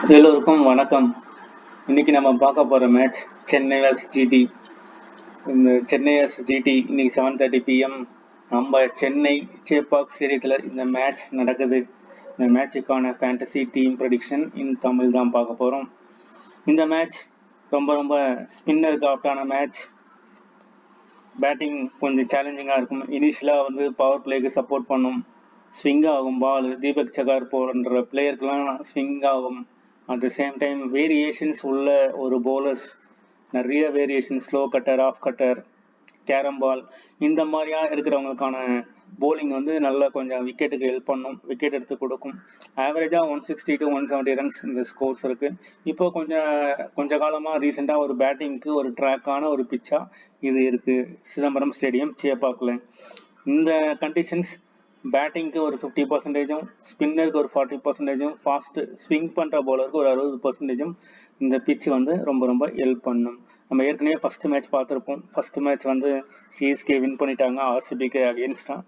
எல்லோருக்கும் வணக்கம். இன்னைக்கு நம்ம பார்க்க போகிற மேட்ச் சென்னை vs ஜிடி. இந்த சென்னை vs ஜிடி இன்னைக்கு 7:30 PM நம்ம சென்னை சேப்பாக் ஸ்டேடியத்தில் இந்த மேட்ச் நடக்குது. இந்த மேட்சுக்கான ஃபேண்டசி டீம் ப்ரெடிக்ஷன் இன் தமிழ் தான் பார்க்க போகிறோம். இந்த மேட்ச் ரொம்ப ஸ்பின்னருக்கு ஆப்டான மேட்ச். பேட்டிங் கொஞ்சம் சேலஞ்சிங்காக இருக்கும். இனிஷியலாக பவர் பிளேக்கு சப்போர்ட் பண்ணும். ஸ்விங் ஆகும் பால். தீபக் சகார் போன்ற பிளேயருக்கெலாம் ஸ்விங் ஆகும். At the same time variations உள்ள ஒரு பவுலர்ஸ், நிறைய variation, slow cutter, off cutter, carrom ball, இந்த மாதிரியாக இருக்கிறவங்களுக்கான போலிங் நல்லா கொஞ்சம் விக்கெட்டுக்கு ஹெல்ப் பண்ணும், விக்கெட் எடுத்து கொடுக்கும். ஆவரேஜாக 160 to 170 ரன்ஸ் இந்த ஸ்கோர்ஸ் இருக்குது. இப்போ கொஞ்ச காலமாக ரீசெண்டாக ஒரு பேட்டிங்க்கு ஒரு ட்ராக்கான ஒரு பிச்சாக இது இருக்குது சிதம்பரம் ஸ்டேடியம் சேப்பாக்கில். இந்த கண்டிஷன்ஸ் பேட்டிங்க்கு ஒரு 50%, ஸ்பின்னருக்கு ஒரு 40%, ஃபாஸ்ட்டு ஸ்விங் பண்ணுற பவுலருக்கு ஒரு 60% இந்த பிச் ரொம்ப ஹெல்ப் பண்ணும். நம்ம ஏற்கனவே ஃபஸ்ட்டு மேட்ச் பார்த்துருப்போம். ஃபஸ்ட்டு மேட்ச் சிஎஸ்கே வின் பண்ணிட்டாங்க ஆர்சிபிக்கு அகேன்ஸ்டாக.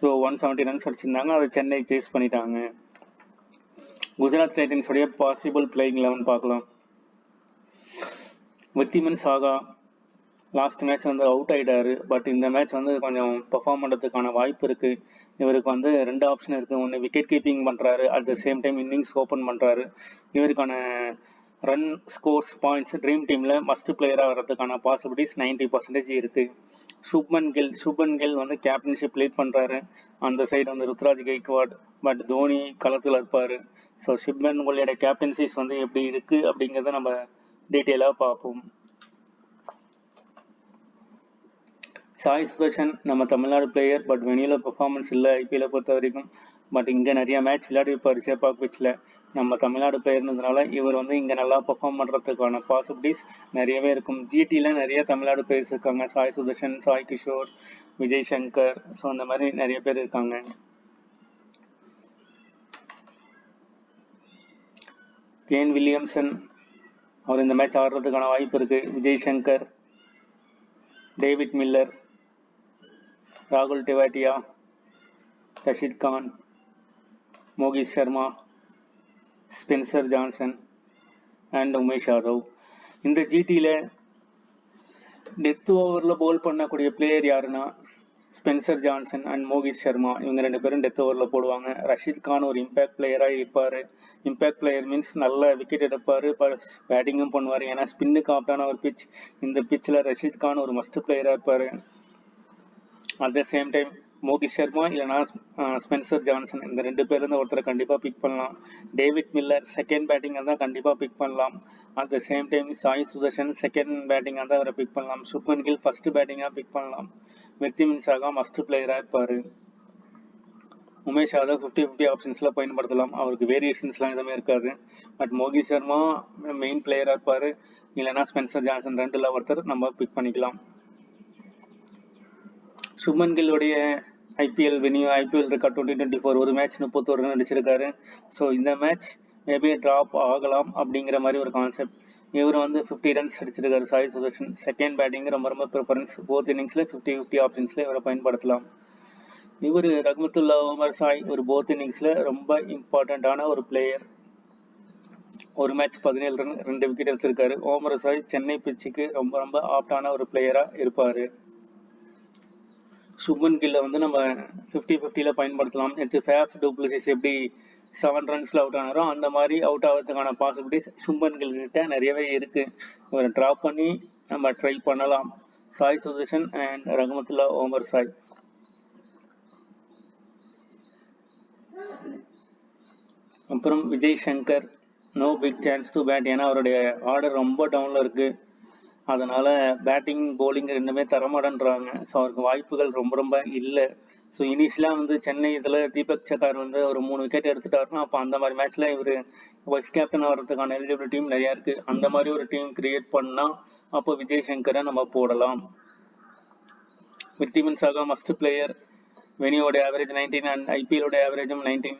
ஸோ 170 ரன்ஸ் அடிச்சிருந்தாங்க. அதை சென்னை சேஸ் பண்ணிட்டாங்க. குஜராத் டைட்டன்ஸுடைய பாசிபிள் பிளேயிங் 11 பார்க்கலாம். வித்திமன் சாகா லாஸ்ட் மேட்ச் அவுட் ஆகிட்டாரு. பட் இந்த மேட்ச் கொஞ்சம் பெர்ஃபார்ம் பண்ணுறதுக்கான வாய்ப்பு இருக்குது. இவருக்கு 2 ஆப்ஷன் இருக்குது. ஒன்று விக்கெட் கீப்பிங் பண்ணுறாரு, at the same time innings open பண்ணுறாரு. இவருக்கான ரன், ஸ்கோர்ஸ், பாயிண்ட்ஸ் ட்ரீம் டீமில் மஸ்ட் பிளேயராக வர்றதுக்கான பாசிபிலிட்டிஸ் 90% இருக்குது. சுப்மன் கில் கேப்டன்ஷிப் லீட் பண்ணுறாரு. அந்த சைடு ருத்ராஜ் கெய்க்வாட், பட் தோனி களத்தில் இருப்பார். ஸோ சுப்மன் கில்லோட கேப்டன்சிஸ் எப்படி இருக்குது அப்படிங்கிறத நம்ம டீட்டெயிலாக பார்ப்போம். சாய் சுதர்ஷன் நம்ம தமிழ்நாடு பிளேயர், பட் வெளியில் பெர்ஃபார்மன்ஸ் இல்லை ஐபிஎல்லை பொறுத்த வரைக்கும். பட் இங்கே நிறைய மேட்ச் விளையாடிருப்பார் சேப்பாக் பிச்சில். நம்ம தமிழ்நாடு பிளேயர்ன்றதுனால இவர் இங்கே நல்லா பெர்ஃபார்ம் பண்ணுறதுக்கான பாசிபிலிட்டிஸ் நிறையவே இருக்கும். ஜிடியில் நிறைய தமிழ்நாடு பிளேயர்ஸ் இருக்காங்க. சாய் சுதர்ஷன், சாய் கிஷோர், விஜய் சங்கர், ஸோ அந்த மாதிரி நிறைய பேர் இருக்காங்க. கேன் வில்லியம்சன் அவர் இந்த மேட்ச் ஆடுறதுக்கான வாய்ப்பு இருக்குது. விஜய் சங்கர், டேவிட் மில்லர், ராகுல் Tewatia, Rashid Khan, Mohit Sharma, Spencer Johnson and Umesh Yadav. இந்த ஜிடியில் டெத் ஓவரில் போல் பண்ணக்கூடிய பிளேயர் யாருன்னா Spencer Johnson and Mohit Sharma. இவங்க 2 பேரும் டெத் ஓவரில் போடுவாங்க. ரஷீத் கான் ஒரு இம்பேக்ட் பிளேயராக இருப்பார். இம்பேக்ட் பிளேயர் மீன்ஸ் நல்ல விக்கெட் எடுப்பார், ப்ளஸ் பேட்டிங்கும் பண்ணுவார். ஏன்னா ஸ்பின்னுக்கு ஆப்டான ஒரு பிச். இந்த பிச்சில் ரஷீத் கான் ஒரு மஸ்ட் பிளேயராக இருப்பார். At the same time Mohit Sharma இல்லைனா ஸ்பென்சர் ஜான்சன், இந்த 2 பேர் ஒருத்தரை கண்டிப்பாக பிக் பண்ணலாம். டேவிட் மில்லர் செகண்ட் பேட்டிங்காக தான் கண்டிப்பாக பிக் பண்ணலாம். At the same time Sai Sudharsan second பேட்டிங்காக தான் அவரை பிக் பண்ணலாம். சுப்மன் கில் ஃபர்ஸ்ட் பேட்டிங்காக பிக் பண்ணலாம். வித்திமன் சாகா மஸ்ட் பிளேயராக இருப்பார். உமேஷ் யாதவ் 50-50 ஆப்ஷன்ஸில் பயன்படுத்தலாம். அவருக்கு வேரியேஷன்ஸ்லாம் எதுவுமே இருக்காது. பட் மோகித் சர்மா மெயின் பிளேயராக இருப்பார். இல்லைனா ஸ்பென்சர் ஜான்சன், 2ல் ஒருத்தர் நம்ம பிக் பண்ணிக்கலாம். சுப்மன் கில்லோடைய ஐபிஎல் ரெக்கார்ட் 2024 ஒரு மேட்ச் 31 ரன் அடிச்சிருக்காரு. ஸோ இந்த மேட்ச் மேபி ட்ராப் ஆகலாம் அப்படிங்கிற மாதிரி ஒரு கான்செப்ட். இவர் 50 ரன்ஸ் அடிச்சிருக்காரு. சாய் சுதர்ஷன் செகண்ட் பேட்டிங் ரொம்ப ப்ரிஃபரன்ஸ். போத் இன்னிங்ஸில் 50-50 ஆப்ஷன்ஸில் இவரை பயன்படுத்தலாம். இவர் ரஹ்மத்துல்லா உமர் சாய் ஒரு போத் இன்னிங்ஸில் ரொம்ப இம்பார்ட்டண்ட்டான ஒரு பிளேயர். ஒரு மேட்ச் 17 ரன் 2 விக்கெட் எடுத்திருக்காரு. உமர் சாய் சென்னை பிச்சுக்கு ரொம்ப ஆப்டான ஒரு பிளேயராக இருப்பார். சுப்மன் கில்லை நம்ம 50-50 பயன்படுத்தலாம். நேற்று ஃபேஃப் டு பிளஸிஸ் எப்படி 7 ரன்ஸில் அவுட் ஆனாரோ அந்த மாதிரி அவுட் ஆகிறதுக்கான பாசிபிலிட்டிஸ் சுப்மன் கில் கிட்ட நிறையவே இருக்குது. இவரை ட்ராப் பண்ணி நம்ம ட்ரை பண்ணலாம். சாய் சுதர்ஷன் அண்ட் ரஹ்மத்துல்லா உமர் சாய். அப்புறம் Vijay Shankar no big chance to bat. ஏன்னா அவருடைய ஆர்டர் ரொம்ப டவுனில் இருக்குது. அதனால் பேட்டிங் பவுலிங் 2மே தரமாட்டேன்றாங்க. ஸோ அவருக்கு வாய்ப்புகள் ரொம்ப இல்லை. ஸோ இனிஷியலாக சென்னை இதில் தீபக் சகார் ஒரு 3 விக்கெட் எடுத்துட்டாருன்னா அப்போ அந்த மாதிரி மேட்ச்சில் இவர் வைஸ் கேப்டன் ஆகிறதுக்கான எலிஜிபிள் டீம் நிறையா இருக்குது. அந்த மாதிரி ஒரு டீம் கிரியேட் பண்ணால் அப்போ விஜய் சங்கரை நம்ம போடலாம். Wriddhiman Saha must player. வெனியோட ஆவரேஜ் 19 அண்ட் ஐபிஎலோட ஆவரேஜும் 19.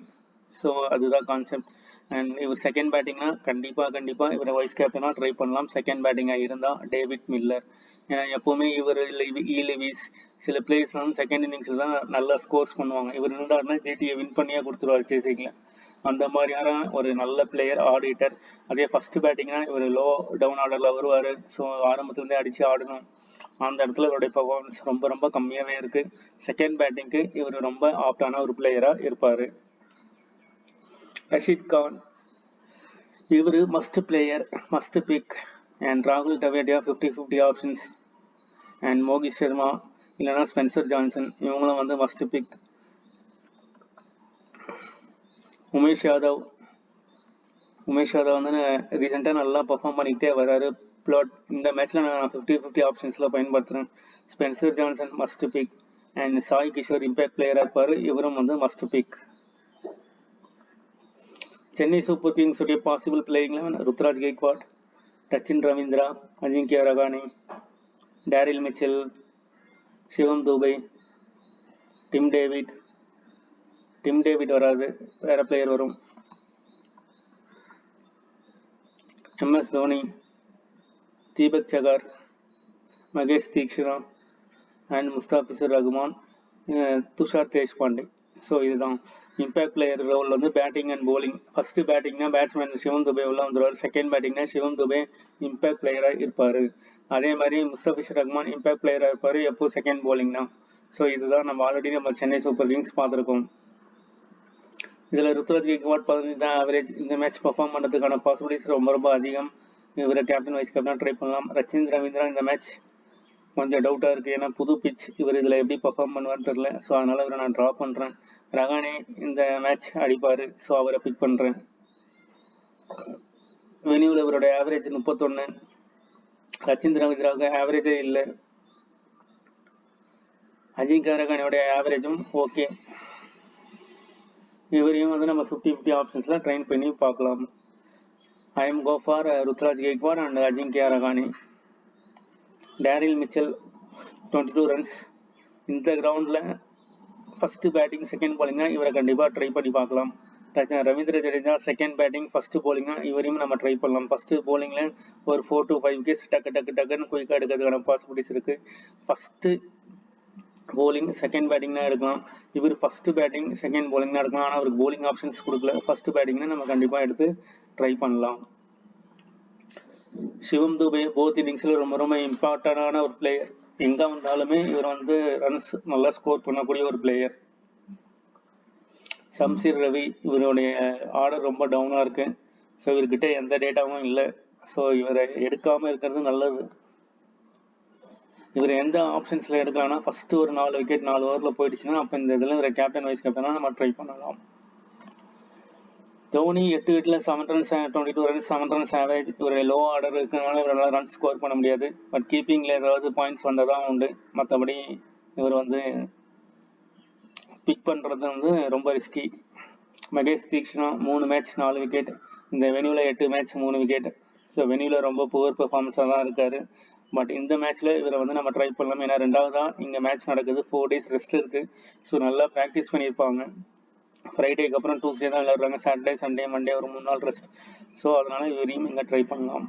ஸோ அதுதான் கான்செப்ட். அண்ட் இவர் செகண்ட் பேட்டிங்னா கண்டிப்பாக இவரை வைஸ் கேப்டனாக ட்ரை பண்ணலாம். செகண்ட் பேட்டிங்காக இருந்தால் டேவிட் மில்லர். ஏன்னா எப்போவுமே இவர் லெவிஸ் சில பிளேயர்ஸ் செகண்ட் இன்னிங்ஸில் தான் நல்லா ஸ்கோர்ஸ் பண்ணுவாங்க. இவர் இருந்தாருன்னா ஜிடியை வின் பண்ணியே கொடுத்துருவார் சேசிங்கில். அந்த மாதிரியான ஒரு நல்ல பிளேயர் ஆடிட்டர். அதே ஃபர்ஸ்ட் பேட்டிங்னா இவர் லோ டவுன் ஆர்டரில் வருவார். ஸோ ஆரம்பத்துலேருந்தே அடித்து ஆடணும். அந்த இடத்துல இவருடைய பர்ஃபார்மன்ஸ் ரொம்ப ரொம்ப கம்மியாகவே இருக்குது. செகண்ட் பேட்டிங்க்கு இவர் ரொம்ப ஆப்டான ஒரு பிளேயராக இருப்பார். ரஷீத் கான் இவர் must player, must pick. And ராகுல் டவேடியா 50-50 ஆப்ஷன்ஸ். அண்ட் மோகித் சர்மா இல்லைனா ஸ்பென்சர் ஜான்சன் இவங்களும் வந்து மஸ்ட் பிக். உமேஷ் யாதவ் வந்து ரீசெண்டாக நல்லா பர்ஃபார்ம் பண்ணிக்கிட்டே வர்றாரு. பிளாட் இந்த மேட்ச்சில் நான் 50-50 ஆப்ஷன்ஸில் பயன்படுத்துகிறேன். Spencer Johnson must pick. And Sai Kishore impact பிளேயராக இருப்பார், இவரும் வந்து must pick. Chennai Super Kings உடைய possible playing 11 Ruturaj Gaikwad, Sachin Ravindra, Ajinkya Rahane, Daryl Mitchell, Shivam Dube, Tim David வராது, வேற பிளேயர் வரும். MS Dhoni, Deepak Chahar, Maheesh Theekshana and Mustafizur Rahman, Tushar Deshpande. So இதுதான் இம்பேக்ட் பிளேயர் ரோல் வந்து பேட்டிங் அண்ட் போலிங். ஃபர்ஸ்ட் பேட்டிங்னா பேட்ஸ்மேன் சிவம் துபே உள்ள வந்துடுவார். செகண்ட் பேட்டிங்னா சிவம் துபே இம்பேக்ட் பிளேயராக இருப்பார். அதே மாதிரி முஸ்தாபிசர் ரஹ்மான் இம்பேக்ட் பிளேயராக இருப்பார் எப்போ செகண்ட் போலிங்னா. ஸோ இதுதான் நம்ம ஆல்ரெடி நம்ம சென்னை சூப்பர் கிங்ஸ் பார்த்துருக்கோம். இதில் ருத்ராஜ் கெய்க்வாட் 15 தான் ஆவரேஜ். இந்த மேட்ச் பர்ஃபார்ம் பண்ணுறதுக்கான பாசிபிலிட்டிஸ் ரொம்ப ரொம்ப அதிகம். இவரை கேப்டன் வைஸ் கேப்டனாக ட்ரை பண்ணலாம். சச்சின் ரவீந்திரா இந்த மேட்ச் கொஞ்சம் டவுட்டாக இருக்குது, ஏன்னா புது பிச், இவர் இதில் எப்படி பர்ஃபார்ம் பண்ணுவார்னு தெரில. ஸோ அதனால் இவரை நான் ட்ரா பண்ணுறேன். ரகானே இந்த மேட்ச் அடிப்பார், ஸோ அவரை பிக் பண்ணுறேன். வெனியூவில் இவருடைய ஆவரேஜ் 31. சச்சின் ரவீந்திராவுக்கு ஆவரேஜே இல்லை. அஜிங்கியா ரகானோடைய ஆவரேஜும் ஓகே. இவரையும் வந்து நம்ம 50-50 ஆப்ஷன்ஸில் ட்ரைன் பண்ணி பார்க்கலாம். I am go for Ruturaj Gaikwad and Ajinkya Rahane. Daryl Mitchell 22 runs. இந்த கிரவுண்டில் ஃபஸ்ட்டு பேட்டிங் செகண்ட் போலிங்னா இவரை கண்டிப்பாக ட்ரை பண்ணி பார்க்கலாம். Ravindra Jadeja second batting first போலிங்னா இவரையும் நம்ம ட்ரை பண்ணலாம். ஃபஸ்ட்டு போலிங்கில் ஒரு 4 to 5 விக்கெட்ஸ் டக்குன்னு குயிக்காக எடுக்கிறதுக்கான பாசிபிலிட்டிஸ் இருக்குது. ஃபஸ்ட்டு போலிங் செகண்ட் பேட்டிங்னா எடுக்கலாம். இவர் ஃபஸ்ட்டு பேட்டிங் செகண்ட் போலிங்னா எடுக்கலாம். ஆனால் அவருக்கு போலிங் ஆப்ஷன்ஸ் கொடுக்கல. ஃபஸ்ட்டு பேட்டிங்னா நம்ம கண்டிப்பாக எடுத்து ட்ரை பண்ணலாம். சிவம் துபே போத் இன்னிங்ஸில் ரொம்ப ரொம்ப இம்பார்ட்டண்டான ஒரு பிளேயர். எங்கே வந்தாலுமே இவர் வந்து ரன்ஸ் நல்லா ஸ்கோர் பண்ணக்கூடிய ஒரு பிளேயர். ஷம்சீர் ரவி இவருடைய ஆர்டர் ரொம்ப டவுனாக இருக்குது. ஸோ இவர்கிட்ட எந்த டேட்டாவும் இல்லை. ஸோ இவரை எடுக்காமல் இருக்கிறது நல்லது. இவர் எந்த ஆப்ஷன்ஸில் எடுக்கலாம்னா ஃபஸ்ட்டு ஒரு 4 விக்கெட் 4 ஓவரில் போயிடுச்சுன்னா அப்போ இந்த இதில் இவரை கேப்டன் வைஸ் கேப்டனாக நம்ம ட்ரை பண்ணலாம். Dhoni 8 விக்கெட்டில் 7 runs 22 runs 7 runs average. இவருடைய லோ ஆர்டர் இருக்கிறதுனால இவரால் ரன் ஸ்கோர் பண்ண முடியாது. பட் கீப்பிங்கில் ஏதாவது பாயிண்ட்ஸ் வந்தால் தான் உண்டு. மற்றபடி இவர் வந்து பிக் பண்ணுறது வந்து ரொம்ப risky. Mahesh Theekshana 3 match 4 wicket. இந்த வெனியூவில் 8 மேட்ச் 3 விக்கெட். ஸோ வெனியூவில் ரொம்ப புவர் பெர்ஃபார்மன்ஸாக தான் இருக்கார். பட் இந்த மேட்ச்சில் இவரை வந்து நம்ம ட்ரை பண்ணலாம். ஏன்னா 2வது இங்கே மேட்ச் நடக்குது, 4 days ரெஸ்ட் இருக்குது. ஸோ நல்லா ப்ராக்டிஸ் பண்ணியிருப்பாங்க. ஃப்ரைடேக்கு அப்புறம் டூஸ்டே தான் விளையாடுறாங்க. சாட்டர்டே சண்டே மண்டே ஒரு 3 நாள் ரெஸ்ட். ஸோ அதனால் இவரையும் இங்கே ட்ரை பண்ணலாம்.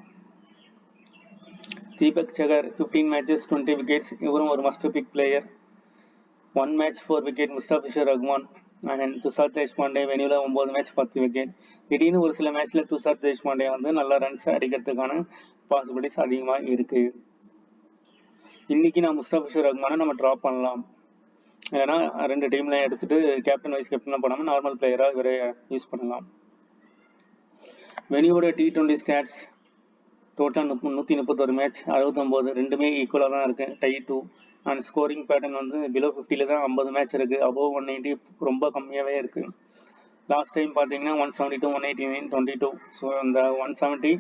தீபக் சகர் 15 matches 20 விக்கெட்ஸ். இவரும் ஒரு must pick player. 1 match 4 wicket. Mustafizur Rahman and Tushar Deshpande வெனியூவில் 9 மேட்ச் 10 விக்கெட். திடீர்னு ஒரு சில மேட்ச்சில் துஷார் தேஷ்பாண்டே வந்து நல்ல ரன்ஸ் அடிக்கிறதுக்கான பாசிபிலிட்டிஸ் அதிகமாக இருக்குது. இன்றைக்கி நான் முஸ்தாபிசர் ரஹ்மானை நம்ம ட்ராப் பண்ணலாம். இல்லைனா 2 டீமில் எடுத்துகிட்டு கேப்டன் வைஸ் கேப்டனாக போடாமல் நார்மல் பிளேயராக இவரை யூஸ் பண்ணலாம். வெனியோட T20 ஸ்டாட்ஸ் டோட்டலாக 131 மேட்ச் 69, ரெண்டுமே ஈக்குவலாக தான் இருக்குது, டை 2. அண்ட் ஸ்கோரிங் பேட்டர்ன் வந்து பிலோ 50 தான் 50 மேட்ச் இருக்குது. அபோவ் 190 ரொம்ப கம்மியாகவே இருக்குது. லாஸ்ட் டைம் பார்த்தீங்கன்னா 172, 189, 22. ஸோ அந்த 170,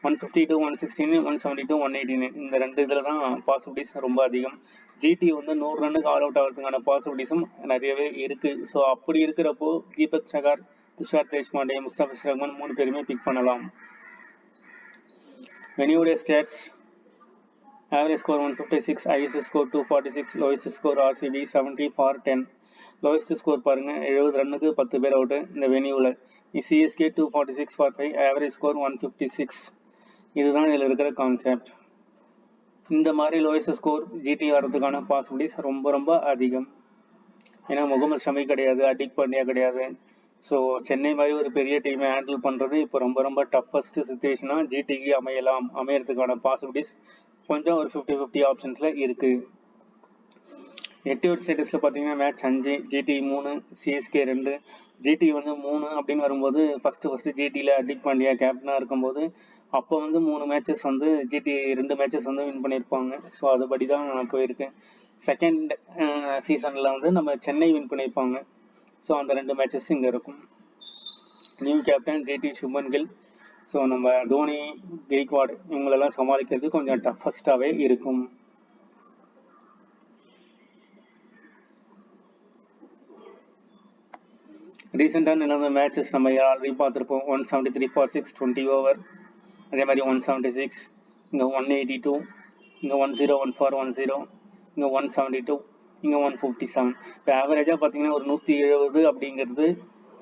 152, 116, 172, 189 இந்த 2 இதில் தான் பாசிபிலிட்டிஸ் ரொம்ப அதிகம். ஜிடி வந்து 100 ரன்னுக்கு ஆல் அவுட் ஆகிறதுக்கான பாசிபிலிட்டிஸும் நிறையவே இருக்குது. ஸோ அப்படி இருக்கிறப்போ தீபக் சகார், துஷார் தேஷ்பாண்டே, முஸ்தாபிசர் ரஹ்மான் 3 பேருமே பிக் பண்ணலாம். வெனியோட stats average score 156, highest score 246, lowest score RCB 70 for 10. Lowest score பாருங்கள், 70 ரன்னுக்கு 10 பேர் அவுட்டு இந்த வெனியூவில். CSK 246 for 5, average score 156. இதுதான் இதில் இருக்கிற கான்செப்ட். இந்த மாதிரி லோயஸ்ட் ஸ்கோர் ஜிடி ஆடுறதுக்கான பாசிபிலிட்டிஸ் ரொம்ப ரொம்ப அதிகம். ஏன்னா முகமது ஷமி கிடையாது, அடிக் பாண்டியா கிடையாது, ஸோ சென்னை மாதிரி ஒரு பெரிய டீமை ஹேண்டில் பண்ணுறது இப்போ ரொம்ப ரொம்ப டஃபஸ்ட்டு சுச்சுவேஷனாக ஜிடிக்கு அமையறதுக்கான பாசிபிலிட்டிஸ் கொஞ்சம் ஒரு 50-50 ஆப்ஷன்ஸில் இருக்குது. எட்டியோட் ஸ்டேட்டஸில் பார்த்தீங்கன்னா மேட்ச் 5, ஜிடி 3, சிஎஸ்கே 2. ஜிடி 3 அப்படின்னு வரும்போது ஃபஸ்ட்டு ஜிடியில் ஹர்திக் பாண்டியா கேப்டனாக இருக்கும்போது அப்போ 3 மேட்சஸ் ஜிடி 2 மேட்சஸ் வின் பண்ணியிருப்பாங்க. ஸோ அதுபடி தான் நான் போயிருக்கேன். செகண்ட் சீசனில் நம்ம சென்னை வின் பண்ணியிருப்பாங்க. ஸோ அந்த 2 மேட்சஸ் இங்கே இருக்கும். New captain GT Shubman Gill. So நம்ம தோனி, கெய்க்வாட் இவங்களெல்லாம் சமாளிக்கிறது கொஞ்சம் டஃபஸ்ட்டாகவே இருக்கும். ரீசெண்டாக நடந்த மேட்சஸ் நம்ம ஆல்ரெடி பார்த்துருப்போம். 173 for 6, 20 ஓவர். அதே மாதிரி 176, இங்கே 182, இங்கே 101 for 10, இங்கே 172, இங்கே 157. இப்போ ஆவரேஜாக பார்த்தீங்கன்னா ஒரு 170 அப்படிங்கிறது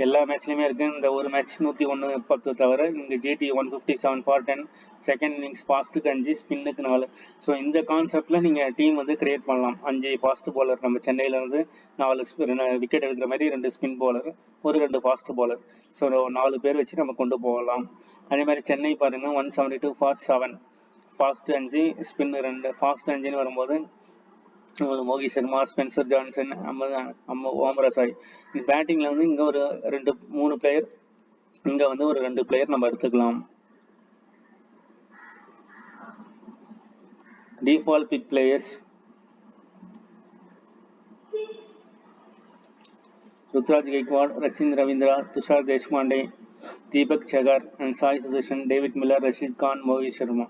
எல்லா மேட்ச்லையுமே இருக்குது. இந்த ஒரு மேட்ச் 101-10 தவிர இங்கே ஜிடி 157 for 10, செகண்ட் இன்னிங்ஸ் ஃபாஸ்ட்டுக்கு 5, ஸ்பின்னுக்கு 4. ஸோ இந்த கான்செப்டில் நீங்கள் டீம் கிரியேட் பண்ணலாம். 5 ஃபாஸ்ட் பாலர், நம்ம சென்னையிலேருந்து 4 விக்கெட் எடுக்கிற மாதிரி 2 ஸ்பின் பாலர், ஒரு 2 ஃபாஸ்ட் பாலர். ஸோ 4 பேர் வச்சு நம்ம கொண்டு போகலாம். அதே மாதிரி சென்னை பாருங்கள் 172 for 7, ஃபாஸ்ட் 5, ஸ்பின்னு 2. ஃபாஸ்ட் 5ன்னு வரும்போது மோகி Sharma, Spencer Johnson, Omar acai. பேட்டிங்கில் இங்கே ஒரு 2-3 பிளேயர், இங்கே ஒரு 2 பிளேயர் நம்ம எடுத்துக்கலாம். Default pick players Ruturaj Gaikwad, Rachin Ravindra, Tushar Deshpande, Deepak Chahar and Sai Sudharsan, David Miller, Rashid Khan, Mohit Sharma.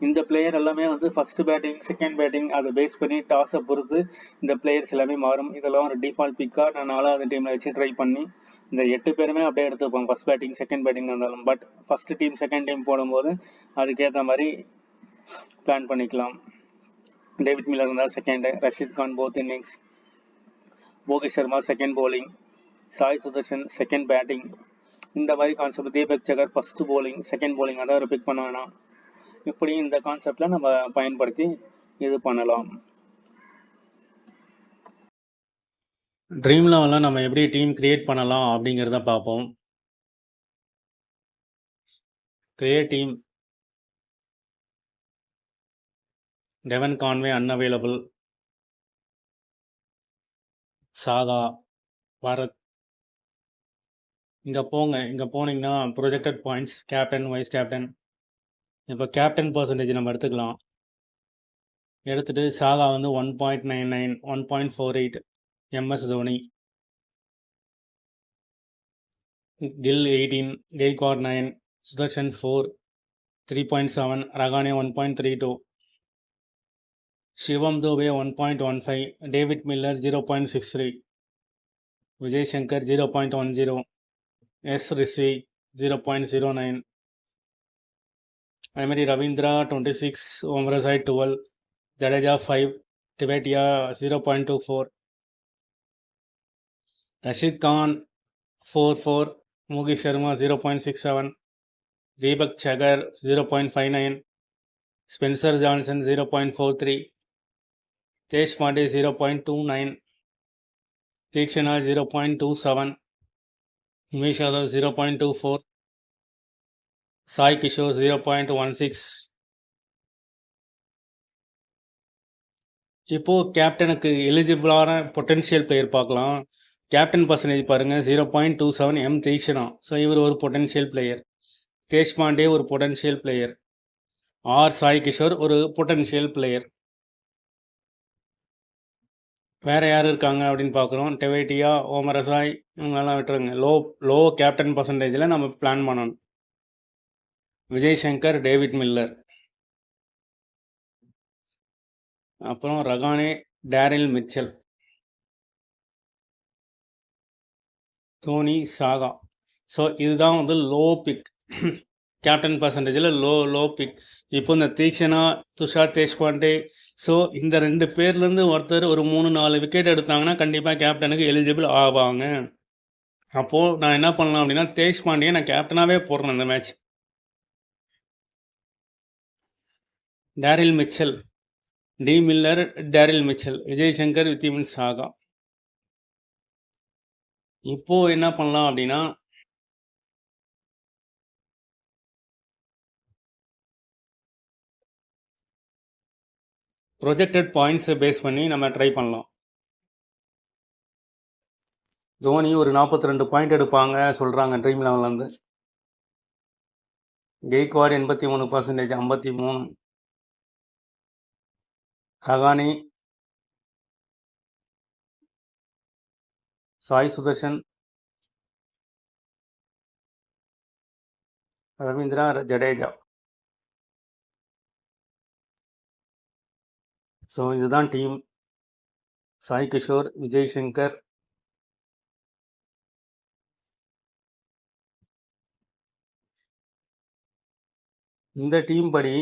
இந்த பிளேயர் எல்லாமே ஃபர்ஸ்ட் பேட்டிங், செகண்ட் பேட்டிங் அதை பேஸ் பண்ணி டாஸை பொறுத்து இந்த பிளேயர்ஸ் எல்லாமே மாறும். இதெல்லாம் ஒரு டிஃபால்ட் பிக்காக நான் 4வது டீமில் வச்சு ட்ரை பண்ணி இந்த 8 பேருமே அப்படியே எடுத்துப்போம். ஃபர்ஸ்ட் பேட்டிங், செகண்ட் பேட்டிங் இருந்தாலும். But first team, second team போடும்போது அதுக்கேற்ற மாதிரி பிளான் பண்ணிக்கலாம். டேவிட் மில்லர் இருந்தால் second, Rashid Khan both innings, Mohit Sharma second bowling, Sai Sudharsan second batting. இந்த மாதிரி concept. Deepak Chahar first bowling, second bowling அதாவது பிக் பண்ண வேணாம். இப்படி இந்த கான்செப்டில் நம்ம பயன்படுத்தி இது பண்ணலாம். ட்ரீம் லெவலில் நம்ம எப்படி டீம் கிரியேட் பண்ணலாம் அப்படிங்கிறத பார்ப்போம். Create team. Devon Conway unavailable. Saha, Bharat. இங்கே போங்க. இங்கே போனீங்கன்னா projected points, captain, vice captain. இப்போ கேப்டன் பர்சன்டேஜ் நம்ம எடுத்துக்கலாம். எடுத்துகிட்டு Saha 1.99, 1.48, MS Dhoni. Gill 18, Gaikwad 9, Sudharsan 4, 3.7, Rahane 1.32, Shivam Dube 1.15, David Miller 0.63, Vijay Shankar 0.10, S Rishi 0.09. அதே மாதிரி ரவீந்திரா 26, ஓமர் அசாய் 12, ஜடேஜா 5, டிவேட்டியா 0.24, ரஷீத் கான் 4, மோகித் சர்மா 0.67, தீபக் சகர் 0.59, ஸ்பென்சர் ஜான்சன் 0.43, தேஷ்பாண்டே 0.29, தீக்ஷனா 0.27, உமேஷ் யாதவ் 0.24, சாய் கிஷோர் 0.16. இப்போது கேப்டனுக்கு எலிஜிபிளான பொட்டென்ஷியல் பிளேயர் பார்க்கலாம். கேப்டன் பர்சன்டேஜ் பாருங்கள் 0.27, எம் தீக்ஷனா. ஸோ இவர் ஒரு பொட்டென்ஷியல் பிளேயர். தேஷ்பாண்டே ஒரு potential player. R Sai Kishore ஒரு பொட்டென்ஷியல் பிளேயர். வேறு யார் இருக்காங்க அப்படின்னு பார்க்குறோம். டெவேட்டியா, ஓமர் அசாய் இவங்களெல்லாம் விட்டுருங்க. லோ கேப்டன் பர்சன்டேஜில் நம்ம பிளான் பண்ணணும். விஜய் சங்கர், டேவிட் மில்லர், அப்புறம் Rahane, Daryl Mitchell, Dhoni, Saha. So இதுதான் லோ பிக். கேப்டன் பர்சன்டேஜில் லோ பிக். இப்போ இந்த தீக்ஷனா, துஷார் தேஷ்பாண்டே, ஸோ இந்த 2 பேர்லேருந்து ஒருத்தர் ஒரு 3-4 விக்கெட் எடுத்தாங்கன்னா கண்டிப்பாக கேப்டனுக்கு எலிஜிபிள் ஆவாங்க. அப்போது நான் என்ன பண்ணலாம் அப்படின்னா தேஷ்பாண்டியை நான் கேப்டனாகவே போடுறேன் இந்த match. Daryl Mitchell, D Miller, Daryl Mitchell, Vijay Shankar, Wriddhiman Saha. இப்போ என்ன பண்ணலாம் அப்படின்னா, ப்ரொஜெக்டட் பாயிண்ட்ஸை பேஸ் பண்ணி நம்ம ட்ரை பண்ணலாம். தோனி ஒரு 42 பாயிண்ட் எடுப்பாங்க சொல்கிறாங்க ட்ரீம் லெவன்லேருந்து. கெய்க்வாட் 83%, 53. ரகானி, சாய் சுதர்ஷன், ரவீந்திரா ஜடேஜா. ஸோ இதுதான் டீம். சாய் கிஷோர், விஜய் சங்கர், இந்த டீம் படி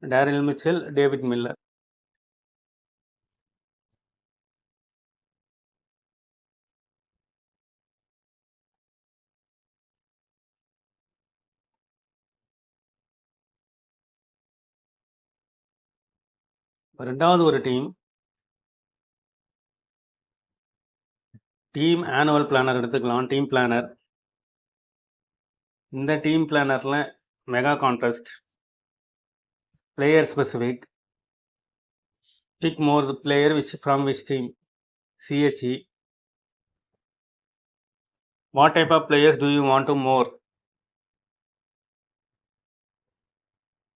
டேரில் மிச்சல், டேவிட் மில்லர். ரெண்டாவது ஒரு டீம் ஆனுவல் பிளானர் எடுத்துக்கலாம். Team planner. இந்த டீம் பிளானரில் mega contest, player specific, pick more the player from which team, CHE. What type of players do you want to more?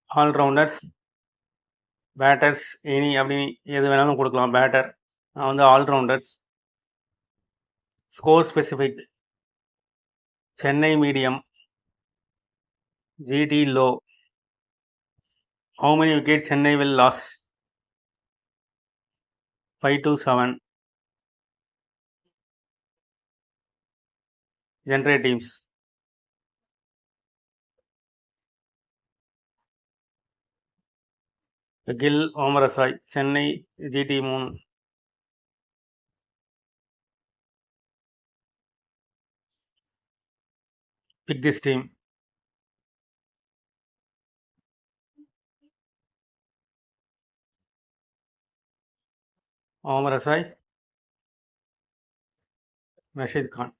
Allrounders, batters, any அப்படி எது வேணாலும் கொடுக்கலாம். Batter, நான் வந்து all-rounders. Score specific, Chennai medium, GT low. How many wickets Chennai will lose? 5 to 7. Generate teams. Gill, Omarasai, Chennai, GT 3. Pick this team. Omarasai, Rashid Khan.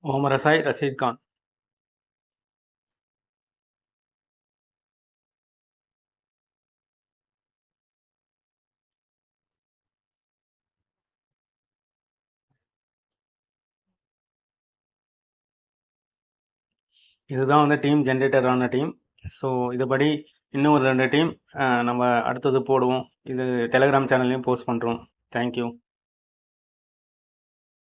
Omarasai, Rashid Khan. இதுதான் வந்து team ஜென்ரேட்டரான team. So இதுபடி இன்னும் ஒரு 2 team நம்ம அடுத்தது போடுவோம். இது Telegram சேனல்லையும் post பண்ணுறோம். தேங்க்யூ.